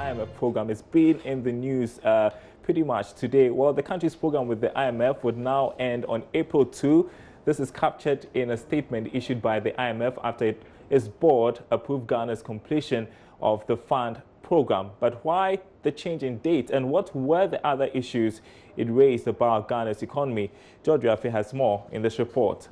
IMF program is being in the news pretty much today. Well, the country's program with the IMF would now end on April 2. This is captured in a statement issued by the IMF after its board approved Ghana's completion of the fund program. But why the change in date, and what were the other issues it raised about Ghana's economy? George has more in this report.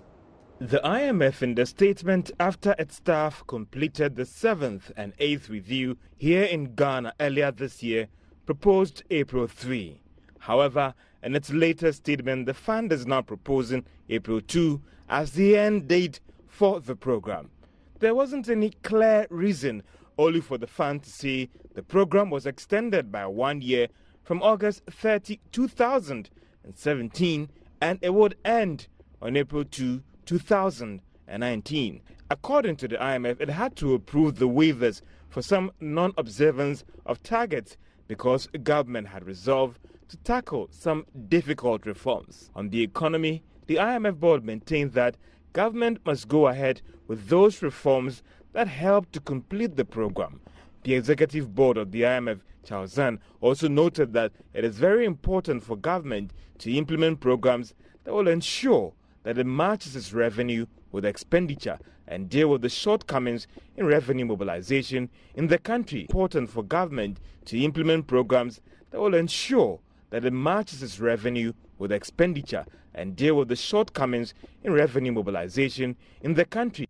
The IMF, in the statement after its staff completed the 7th and 8th review here in Ghana earlier this year, proposed April 3. However, in its latest statement, the fund is now proposing April 2 as the end date for the program. There wasn't any clear reason, only for the fund to say the program was extended by 1 year from August 30, 2017, and it would end on April 2, 2019. According to the IMF, it had to approve the waivers for some non-observance of targets because the government had resolved to tackle some difficult reforms. On the economy, the IMF board maintained that government must go ahead with those reforms that help to complete the program. The executive board of the IMF, Charles Zan, also noted that it is very important for government to implement programs that will ensure that it matches its revenue with expenditure and deal with the shortcomings in revenue mobilization in the country. Important for government to implement programs that will ensure that it matches its revenue with expenditure and deal with the shortcomings in revenue mobilization in the country.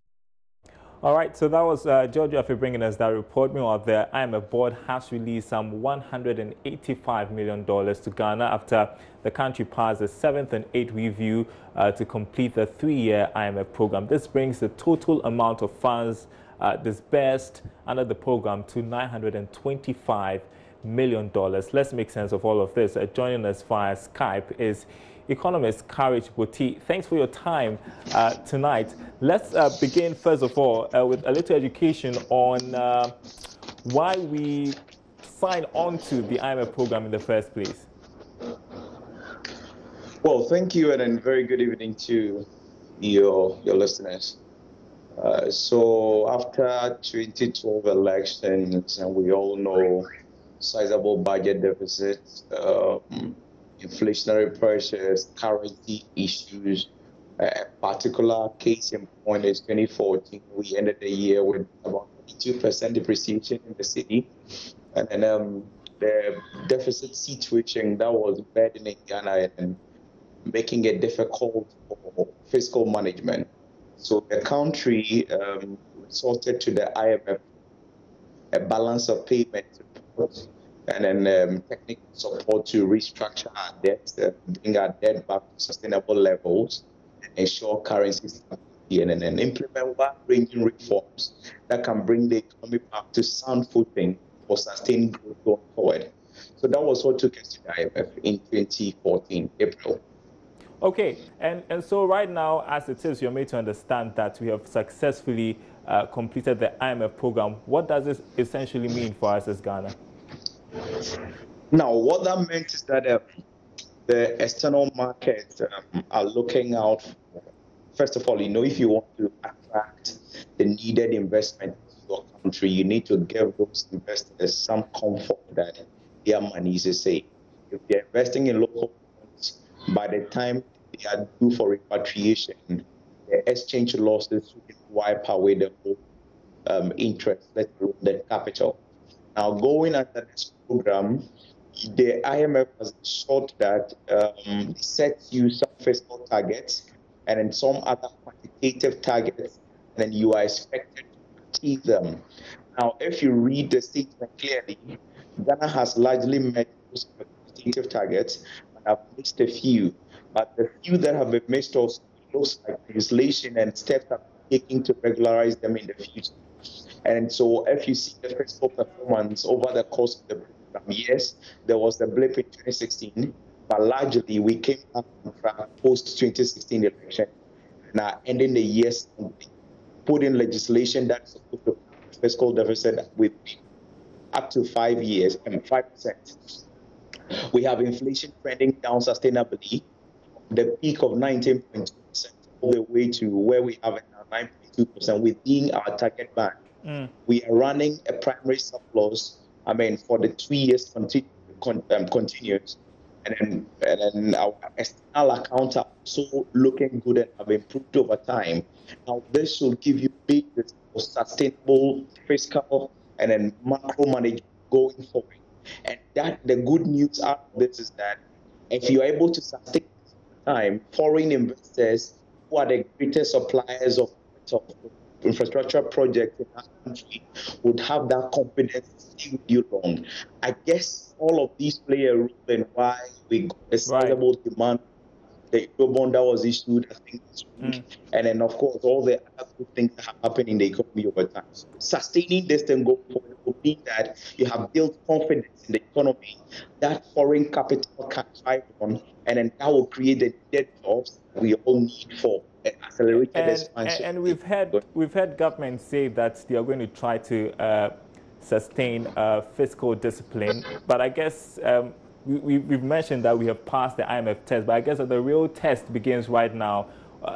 All right, so that was George bringing us that report. Meanwhile, the IMF board has released some $185 million to Ghana after the country passed the 7th and 8th review to complete the 3-year IMF program. This brings the total amount of funds disbursed under the program to $925 million. Let's make sense of all of this. Joining us via Skype is economist Courage Boti. Thanks for your time tonight. Let's begin, first of all, with a little education on why we signed on to the IMF program in the first place. Well, thank you, and very good evening to your listeners. So after 2012 elections, and we all know sizable budget deficits, inflationary pressures, currency issues. A particular case in point is 2014. We ended the year with about 2% depreciation in the city, and then the deficit situation that was burdening Ghana and making it difficult for fiscal management. So the country resorted to the IMF, a balance of payment support, and then technical support to restructure our debt, bring our debt back to sustainable levels, and ensure currency stability, and then implement wide-ranging reforms that can bring the economy back to sound footing for sustained growth going forward. So that was what took us to the IMF in 2014, April. Okay, and so right now, as it is, you're made to understand that we have successfully completed the IMF program. What does this essentially mean for us as Ghana? Now, what that meant is that the external markets are looking out. First of all, if you want to attract the needed investment in your country, you need to give those investors some comfort that their money is safe. If they're investing in local funds, by the time they are due for repatriation, the exchange losses will wipe away the whole interest, let alone the capital. Now, going under this program, the IMF has ensured that it sets you some fiscal targets and then some other quantitative targets, and then you are expected to achieve them. Now, if you read the statement clearly, Ghana has largely met those quantitative targets and have missed a few. But the few that have been missed also looks like legislation and steps are taken to regularize them in the future. And so if you see the fiscal performance over the course of the program, yes, there was a blip in 2016, but largely we came back on track post-2016 election and are ending the year putting legislation that's supposed to have fiscal deficit with up to 5 years and 5%. We have inflation trending down sustainably, the peak of 19.2% all the way to where we have it now, 9.2% within our target band. We are running a primary surplus I mean, for the 2 years continues. And then our external accounts are also looking good and have improved over time. Now, this should give you basis for sustainable fiscal and then macro management going forward. And that the good news out of this is that if you're able to sustain this over time, foreign investors who are the greatest suppliers of infrastructure projects in our country would have that confidence to stay with you long. I guess all of these play a role in why we got a sizable demand. The Eurobond that was issued, I think, this week, and then of course all the other good things that have happened in the economy over time. So sustaining this and going forward will mean that you have built confidence in the economy that foreign capital can thrive on, and then that will create the needed jobs that we all need for accelerated expansion. And we've heard government say that they are going to try to sustain fiscal discipline, but I guess we've mentioned that we have passed the IMF test, but I guess that the real test begins right now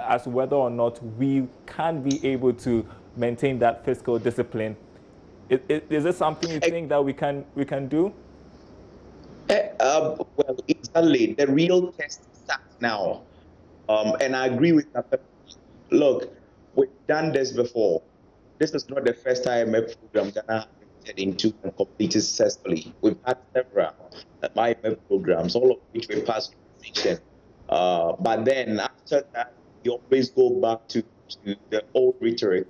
as to whether or not we can be able to maintain that fiscal discipline. Is this something you think that we can do? Well, exactly. The real test starts now. And I agree with that. Look, we've done this before. This is not the first IMF program that I have entered into and completed successfully. We've had several IMF programs, all of which we passed extinction. But then after that, you always go back to the old rhetoric,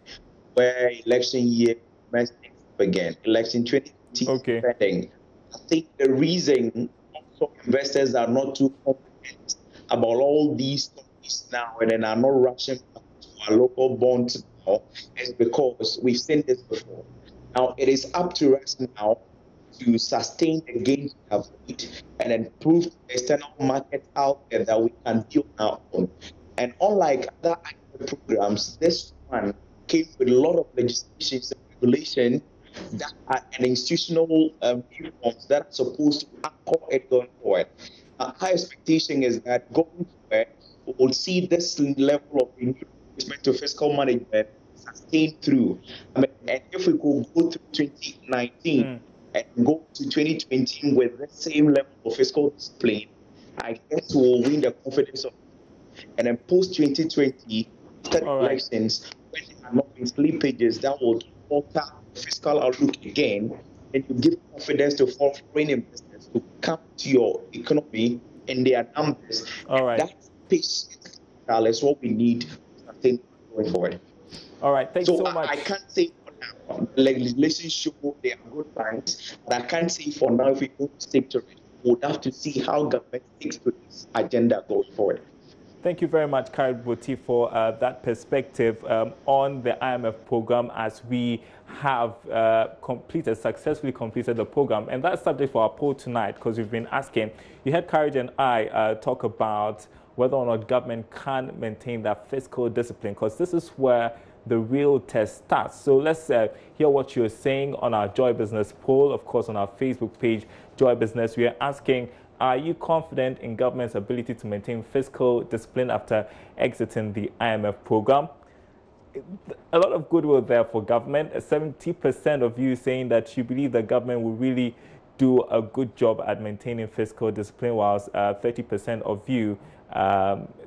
where election year messed things up again. Election 2020 spending. I think the reason also investors are not too confident about all these topics now and then are not rushing back to our local bonds now is because we've seen this before. Now it is up to us now to sustain the gains we have made and then prove to the external market out there that we can build our own. And unlike other programs, this one came with a lot of legislation and regulation that are an institutional reforms that are supposed to anchor it going forward. Our expectation is that going forward, we will see this level of engagement to fiscal management sustained through. I mean, and if we go through 2019 and go to 2020 with the same level of fiscal discipline, I guess we'll win the confidence of. And then post 2020, after elections, when there are not in slippages that would alter fiscal outlook again, and you give confidence to foreign investors to come to your economy in their numbers. That patience is what we need to sustain going forward. All right, thanks so much. I can't say for now. Legislation show they are good plans, but I can't say for now if we don't stick to it. We'll have to see how government sticks to this agenda going forward. Thank you very much, Kari Boti, for that perspective on the IMF program as we have successfully completed the program. And that's subject for our poll tonight because we've been asking. You heard Kari and I talk about whether or not government can maintain that fiscal discipline, because this is where the real test starts. So let's hear what you're saying on our Joy Business poll, of course, on our Facebook page, Joy Business. We are asking, are you confident in government's ability to maintain fiscal discipline after exiting the IMF program? A lot of goodwill there for government. 70% of you saying that you believe the government will really do a good job at maintaining fiscal discipline, whilst 30% of you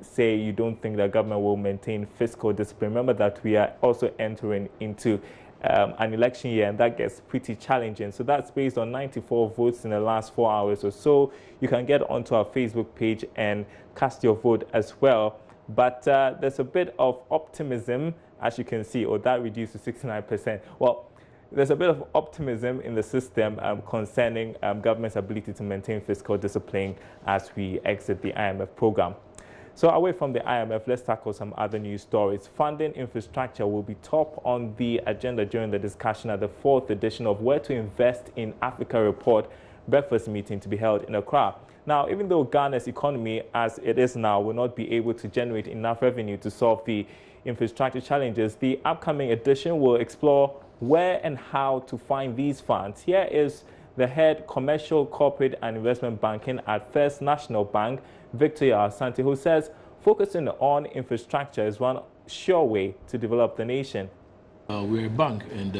say you don't think the government will maintain fiscal discipline. Remember that we are also entering into an election year, and that gets pretty challenging. So that's based on 94 votes in the last 4 hours or so. You can get onto our Facebook page and cast your vote as well. But there's a bit of optimism, as you can see, or that reduced to 69%. Well, there's a bit of optimism in the system concerning government's ability to maintain fiscal discipline as we exit the IMF program. So away from the IMF, let's tackle some other news stories. Funding infrastructure will be top on the agenda during the discussion at the 4th edition of Where to Invest in Africa report breakfast meeting to be held in Accra. Now, even though Ghana's economy as it is now will not be able to generate enough revenue to solve the infrastructure challenges, the upcoming edition will explore where and how to find these funds. Here is the head commercial, corporate and investment banking at First National Bank, Victor Asante, who says focusing on infrastructure is one sure way to develop the nation. We're a bank, and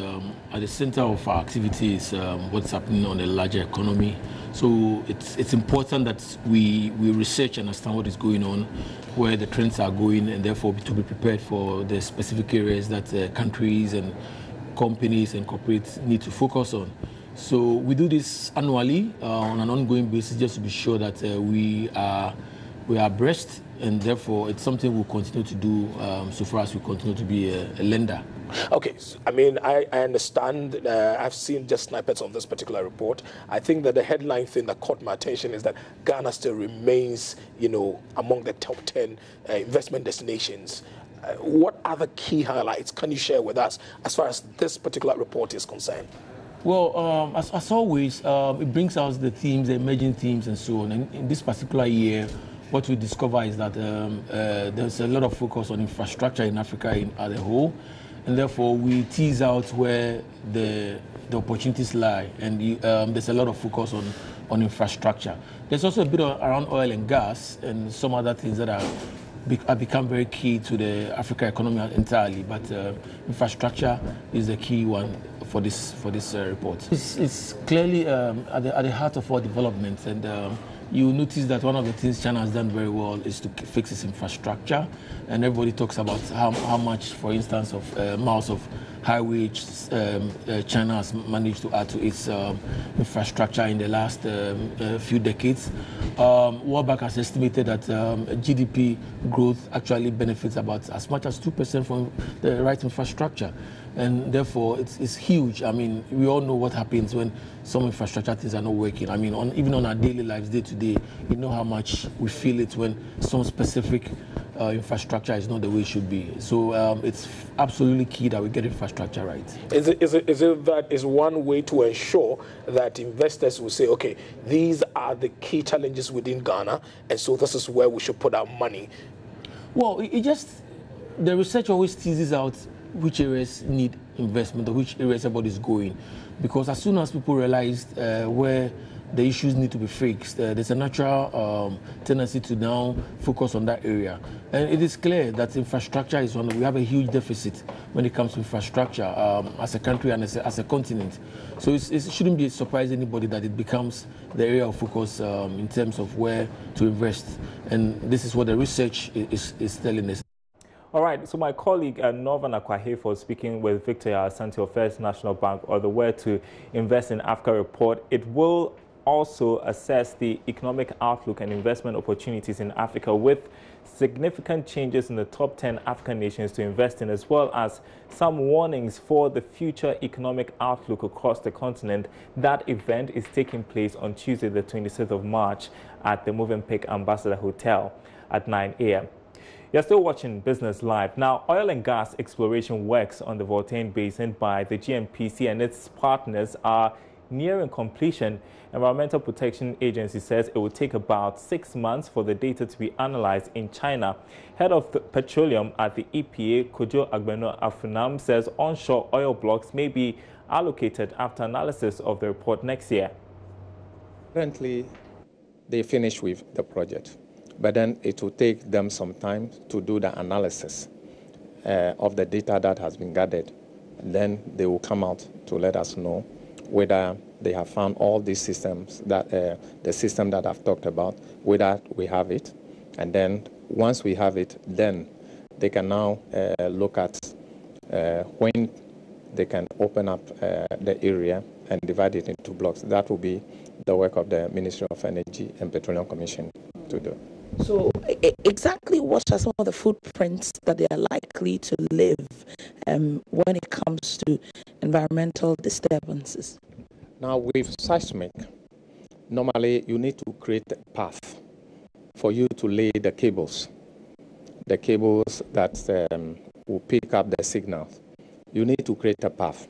at the center of our activity is what's happening on the larger economy. So it's important that we research and understand what is going on, where the trends are going, and therefore to be prepared for the specific areas that countries and companies and corporates need to focus on. So we do this annually on an ongoing basis, just to be sure that we are abreast, and therefore it's something we'll continue to do so far as we continue to be a lender. Okay, so, I mean, I understand. I've seen just snippets of this particular report. I think that the headline thing that caught my attention is that Ghana still remains, among the top 10 investment destinations. What are the key highlights can you share with us as far as this particular report is concerned? Well, as always, it brings out the themes, the emerging themes, and so on. And in this particular year, what we discover is that there's a lot of focus on infrastructure in Africa as a whole. And therefore, we tease out where the opportunities lie, and there's a lot of focus on infrastructure. There's also a bit around oil and gas and some other things that have become very key to the Africa economy entirely. But infrastructure is the key one for this report. It's clearly at the heart of our development, and you notice that one of the things China has done very well is to fix its infrastructure, and everybody talks about how much, for instance, of miles of highway China has managed to add to its infrastructure in the last few decades. World Bank has estimated that GDP growth actually benefits about as much as 2% from the right infrastructure. And therefore, it's huge. I mean, we all know what happens when some infrastructure things are not working. I mean, even on our daily lives, day to day, you know how much we feel it when some specific infrastructure is not the way it should be. So it's absolutely key that we get infrastructure right. Is it that is one way to ensure that investors will say, okay, these are the key challenges within Ghana, and so this is where we should put our money? Well, the research always teases out which areas need investment or which areas everybody is going, because as soon as people realize where the issues need to be fixed, there's a natural tendency to now focus on that area. And it is clear that infrastructure is we have a huge deficit when it comes to infrastructure as a country and as a continent. So it shouldn't be surprising anybody that it becomes the area of focus in terms of where to invest. And this is what the research is telling us. All right, so my colleague Norvan Akwahe was speaking with Victor Asante of First National Bank, or the Where to Invest in Africa report. It will also assess the economic outlook and investment opportunities in Africa, with significant changes in the top 10 African nations to invest in, as well as some warnings for the future economic outlook across the continent. That event is taking place on Tuesday, the 26th of March at the Movenpick Ambassador Hotel at 9 a.m. You're still watching Business Live. Now, oil and gas exploration works on the Voltaire Basin by the GNPC and its partners are nearing completion. Environmental Protection Agency says it will take about 6 months for the data to be analyzed in China. Head of petroleum at the EPA, Kojo Agbeno Afunam, says onshore oil blocks may be allocated after analysis of the report next year. Currently, they finish with the project, but then it will take them some time to do the analysis of the data that has been gathered. And then they will come out to let us know whether they have found all these systems, that the system that I've talked about, whether we have it. And then once we have it, then they can now look at when they can open up the area and divide it into blocks. That will be the work of the Ministry of Energy and Petroleum Commission to do. So exactly what are some of the footprints that they are likely to leave when it comes to environmental disturbances? Now, with seismic, normally you need to create a path for you to lay the cables that will pick up the signals. You need to create a path.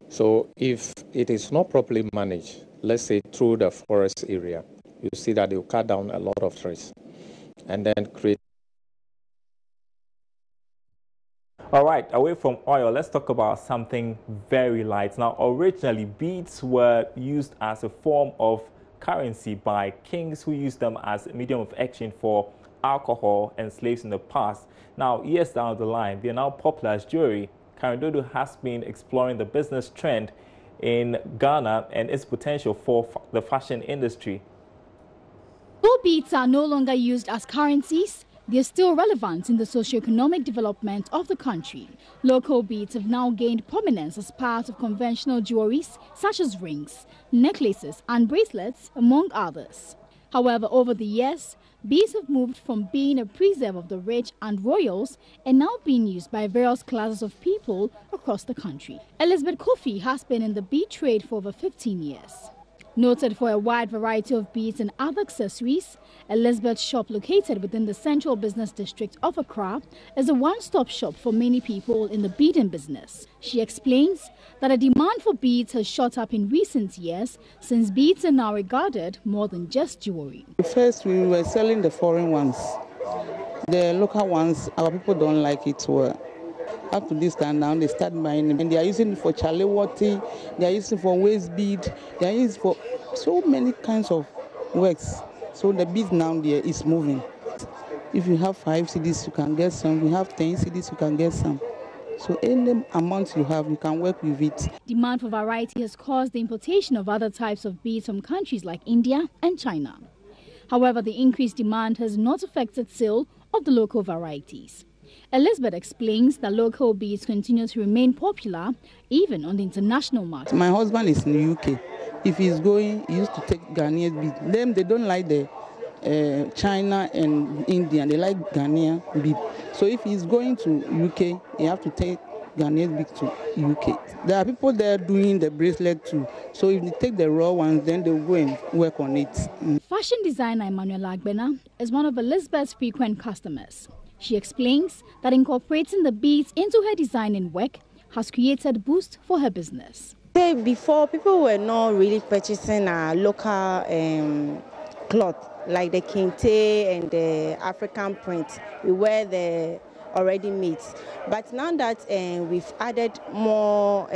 So if it is not properly managed, let's say through the forest area, you see that you cut down a lot of trees and then create. All right, away from oil, let's talk about something very light. Now, originally, beads were used as a form of currency by kings who used them as a medium of exchange for alcohol and slaves in the past. Now, years down the line, they are now popular as jewelry, Karen Dodo has been exploring the business trend in Ghana and its potential for the fashion industry. Though beads are no longer used as currencies, they are still relevant in the socio-economic development of the country. Local beads have now gained prominence as part of conventional jewelries such as rings, necklaces and bracelets, among others. However, over the years, beads have moved from being a preserve of the rich and royals and now being used by various classes of people across the country. Elizabeth Kofi has been in the bead trade for over 15 years. Noted for a wide variety of beads and other accessories, Elizabeth's shop, located within the central business district of Accra, is a one-stop shop for many people in the beading business. She explains that the demand for beads has shot up in recent years since beads are now regarded more than just jewelry. First, we were selling the foreign ones. The local ones, our people don't like it well. Up to this time now, they start buying them. And they are using it for chalewati, they are using it for waist bead, they are using it for so many kinds of works. So the bead now there is moving. If you have 5 CDs, you can get some. If you have 10 CDs, you can get some. So any amount you have, you can work with it. Demand for variety has caused the importation of other types of beads from countries like India and China. However, the increased demand has not affected sale of the local varieties. Elizabeth explains that local beads continue to remain popular even on the international market. My husband is in the UK. If he's going, he used to take Ghanaian bead. Them, they don't like the China and India. They like Ghanaian bead. So if he's going to UK, he have to take Ghanaian bead to UK. There are people there doing the bracelet too. So if they take the raw ones, then they'll go and work on it. Fashion designer Emmanuel Agbena is one of Elizabeth's frequent customers. She explains that incorporating the beads into her designing work has created a boost for her business. Before, people were not really purchasing local cloth like the kente and the African print. We wear the already made. But now that we've added more,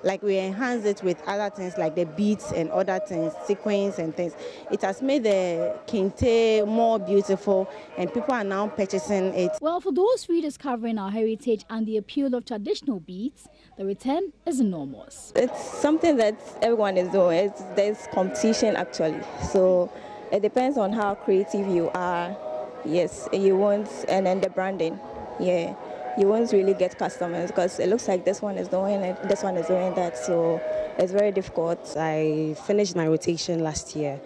like we enhance it with other things like the beads and other things, sequins and things, it has made the kente more beautiful and people are now purchasing it. Well, for those rediscovering our heritage and the appeal of traditional beads, the return is enormous. It's something that everyone is doing. There's competition actually. So it depends on how creative you are. Yes, you want, and then the branding. Yeah, you won't really get customers because it looks like this one is doing it, this one is doing that, so it's very difficult. I finished my rotation last year,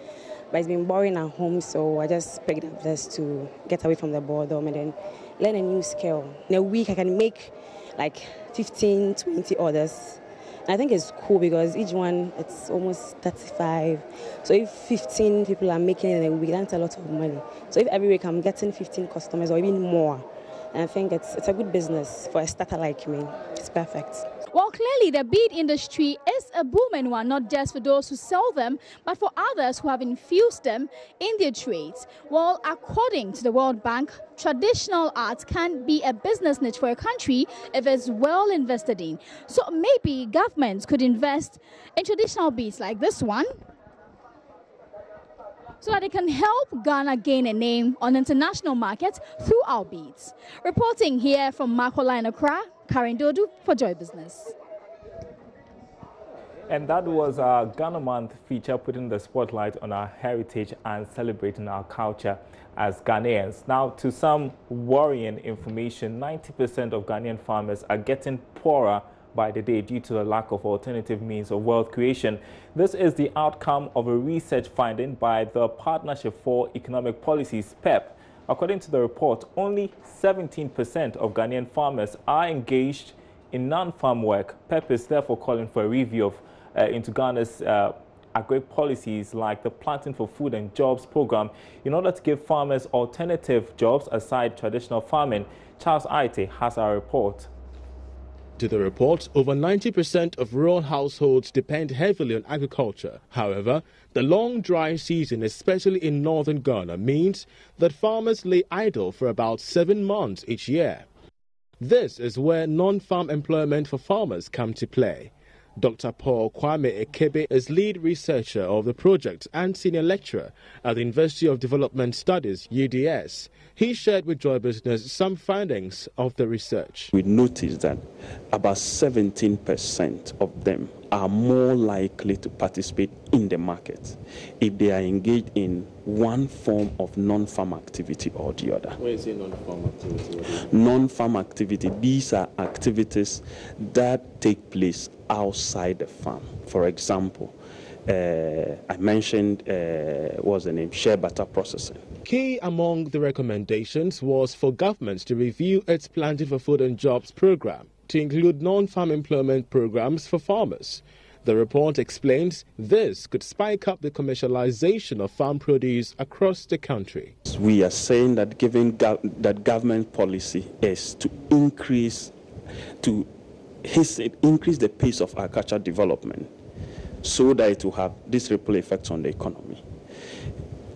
but it's been boring at home, so I just picked up this to get away from the boredom and then learn a new skill. In a week, I can make like 15, 20 orders. And I think it's cool because each one, it's almost 35. So if 15 people are making it in a week, that's a lot of money. So if every week I'm getting 15 customers or even more, and I think it's a good business for a starter like me. It's perfect. Well, clearly the bead industry is a booming one, not just for those who sell them, but for others who have infused them in their trades. Well, according to the World Bank, traditional art can be a business niche for a country if it's well invested in. So maybe governments could invest in traditional beads like this one, so that it can help Ghana gain a name on the international market through our beads. Reporting here from Makola in Accra, Karen Dodo for Joy Business. And that was our Ghana Month feature, putting the spotlight on our heritage and celebrating our culture as Ghanaians. Now, to some worrying information, 90% of Ghanaian farmers are getting poorer by the day due to the lack of alternative means of wealth creation. This is the outcome of a research finding by the Partnership for Economic Policies, PEP. According to the report, only 17% of Ghanaian farmers are engaged in non-farm work. PEP is therefore calling for a review into Ghana's agri policies like the Planting for Food and Jobs program in order to give farmers alternative jobs aside traditional farming. Charles Aite has our report. To the report, over 90% of rural households depend heavily on agriculture. However, the long dry season, especially in northern Ghana, means that farmers lay idle for about 7 months each year. This is where non-farm employment for farmers come to play. Dr. Paul Kwame Ekebe is lead researcher of the project and senior lecturer at the University of Development Studies, UDS. He shared with Joy Business some findings of the research. We noticed that about 17% of them are more likely to participate in the market if they are engaged in one form of non-farm activity or the other. What is non-farm activity? Non-farm activity, these are activities that take place outside the farm. For example, I mentioned, what's the name, shea butter processing. Key among the recommendations was for governments to review its Planting for Food and Jobs program to include non-farm employment programs for farmers. The report explains this could spike up the commercialization of farm produce across the country. We are saying that given that government policy is to increase the pace of agricultural development so that it will have this ripple effect on the economy.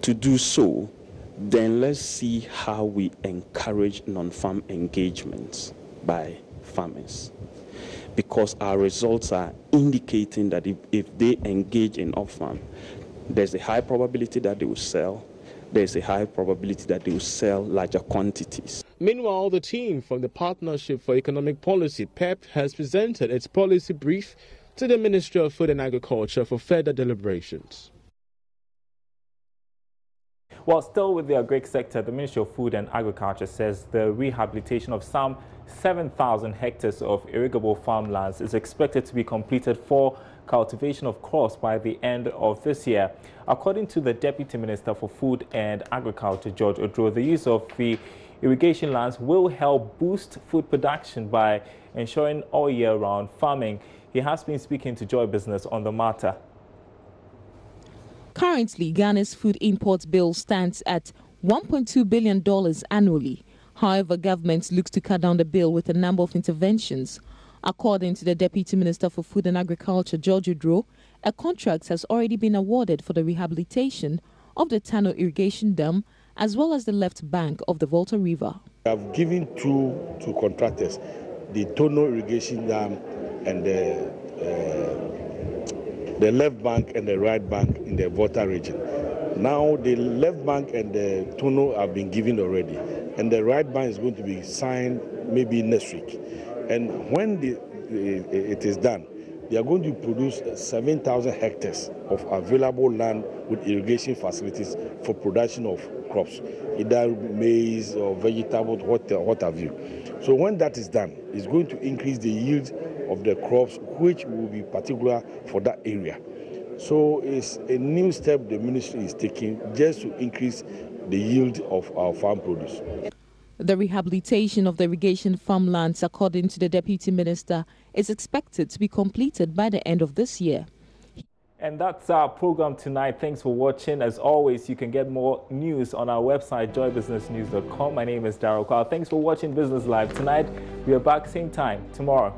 To do so, then let's see how we encourage non-farm engagements by farmers. Because our results are indicating that if they engage in off-farm, there's a high probability that they will sell. There's a high probability that they will sell larger quantities. Meanwhile, the team from the Partnership for Economic Policy, PEP, has presented its policy brief to the Ministry of Food and Agriculture for further deliberations. Well, still with the agri sector, the Ministry of Food and Agriculture says the rehabilitation of some 7,000 hectares of irrigable farmlands is expected to be completed for cultivation of crops by the end of this year. According to the Deputy Minister for Food and Agriculture, George Odro, the use of the irrigation lands will help boost food production by ensuring all year-round farming. He has been speaking to Joy Business on the matter. Currently, Ghana's food import bill stands at $1.2 billion annually. However, government looks to cut down the bill with a number of interventions. According to the Deputy Minister for Food and Agriculture, George Odro, a contract has already been awarded for the rehabilitation of the Tano Irrigation Dam as well as the left bank of the Volta River. I've given two contractors, the Tano Irrigation Dam and the left bank and the right bank in the Volta region. Now the left bank and the Tono have been given already, and the right bank is going to be signed maybe next week. And when it is done, they are going to produce 7,000 hectares of available land with irrigation facilities for production of crops, either maize or vegetables, what have you. So when that is done, it's going to increase the yield of the crops, which will be particular for that area. So it's a new step the ministry is taking just to increase the yield of our farm produce. The rehabilitation of the irrigation farmlands, according to the Deputy Minister, is expected to be completed by the end of this year. And that's our program tonight. Thanks for watching. As always, you can get more news on our website, joybusinessnews.com. My name is Darryl Kwao. Thanks for watching Business Live. Tonight, we are back same time tomorrow.